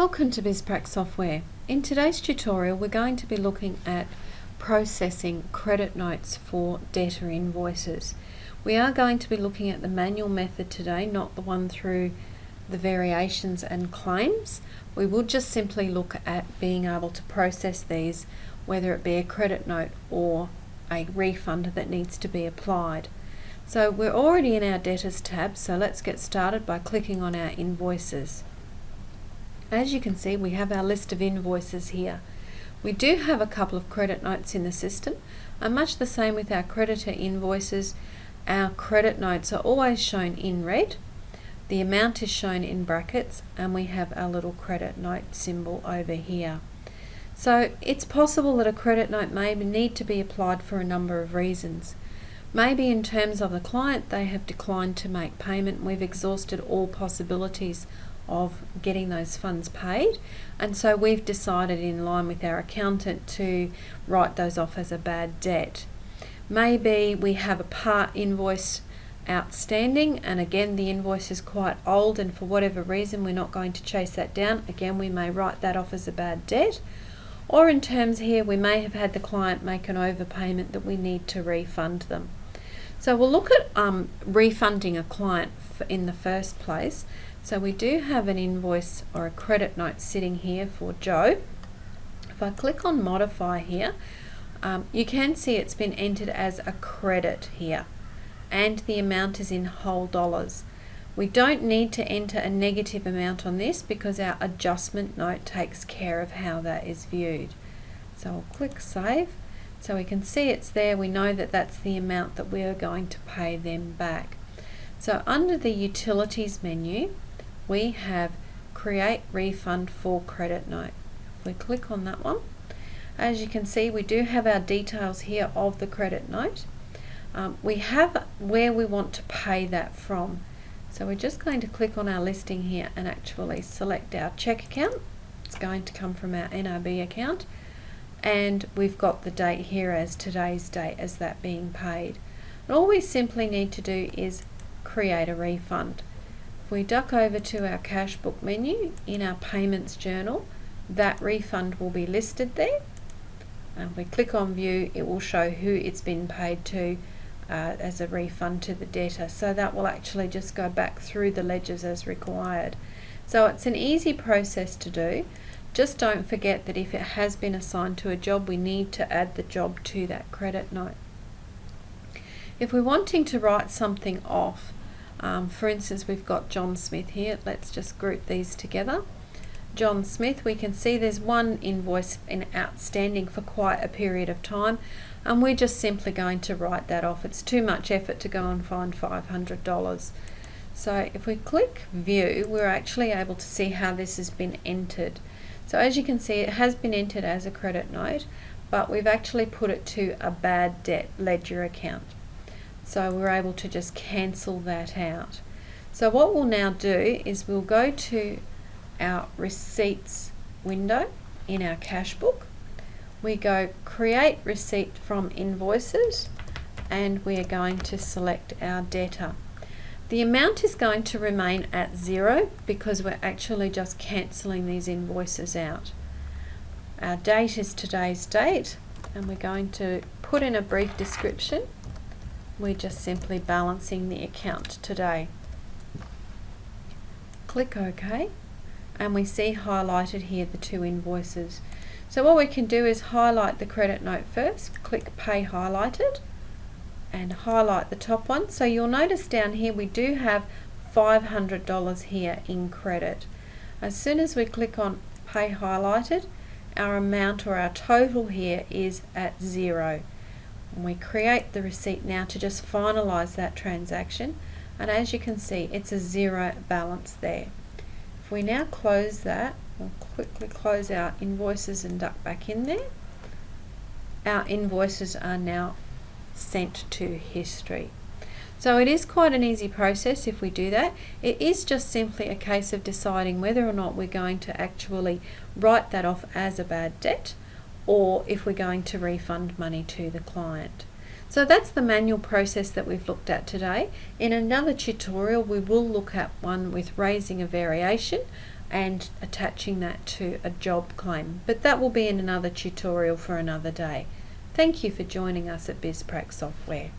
Welcome to BizPrac Software. In today's tutorial we're going to be looking at processing credit notes for debtor invoices. We are going to be looking at the manual method today, not the one through the variations and claims. We will just simply look at being able to process these, whether it be a credit note or a refund that needs to be applied. So we're already in our debtors tab, so let's get started by clicking on our invoices. As you can see, we have our list of invoices here. We do have a couple of credit notes in the system, and much the same with our creditor invoices, our credit notes are always shown in red, the amount is shown in brackets, and we have our little credit note symbol over here. So it's possible that a credit note may need to be applied for a number of reasons. Maybe in terms of the client, they have declined to make payment and we've exhausted all possibilities of getting those funds paid, and so we've decided in line with our accountant to write those off as a bad debt. Maybe we have a part invoice outstanding, and again the invoice is quite old and for whatever reason we're not going to chase that down. Again, we may write that off as a bad debt. Or in terms here, we may have had the client make an overpayment that we need to refund them. So we'll look at refunding a client in the first place. So we do have an invoice or a credit note sitting here for Joe. If I click on modify here, you can see it's been entered as a credit here, and the amount is in whole dollars. We don't need to enter a negative amount on this because our adjustment note takes care of how that is viewed. So I'll click save. So we can see it's there. We know that that's the amount that we are going to pay them back. So under the utilities menu, we have create refund for credit note. If we click on that one, as you can see, we do have our details here of the credit note. We have where we want to pay that from. So we're just going to click on our listing here and actually select our check account. It's going to come from our NRB account, and we've got the date here as today's date as that being paid. And all we simply need to do is create a refund. If we duck over to our cash book menu in our payments journal, that refund will be listed there. And if we click on view, it will show who it's been paid to as a refund to the debtor. So that will actually just go back through the ledgers as required. So it's an easy process to do. Just don't forget that if it has been assigned to a job, we need to add the job to that credit note. If we're wanting to write something off, for instance, we've got John Smith here. Let's just group these together. John Smith, we can see there's one invoice in outstanding for quite a period of time, and we're just simply going to write that off. It's too much effort to go and find $500. So if we click view, we're actually able to see how this has been entered. So as you can see, it has been entered as a credit note, but we've actually put it to a bad debt ledger account. So we're able to just cancel that out. So what we'll now do is we'll go to our receipts window in our cash book. We go create receipt from invoices, and we are going to select our debtor. The amount is going to remain at 0 because we're actually just cancelling these invoices out. Our date is today's date, and we're going to put in a brief description. We're just simply balancing the account today. Click OK, and we see highlighted here the two invoices. So what we can do is highlight the credit note first, click pay highlighted, and highlight the top one. So you'll notice down here we do have $500 here in credit. As soon as we click on pay highlighted, our amount or our total here is at 0. And we create the receipt now to just finalize that transaction, and as you can see, it's a 0 balance there. If we now close that, we'll quickly close our invoices and duck back in there. Our invoices are now sent to history. So it is quite an easy process if we do that. It is just simply a case of deciding whether or not we're going to actually write that off as a bad debt, or if we're going to refund money to the client. So that's the manual process that we've looked at today. In another tutorial we will look at one with raising a variation and attaching that to a job claim, but that will be in another tutorial for another day. Thank you for joining us at BizPrac Software.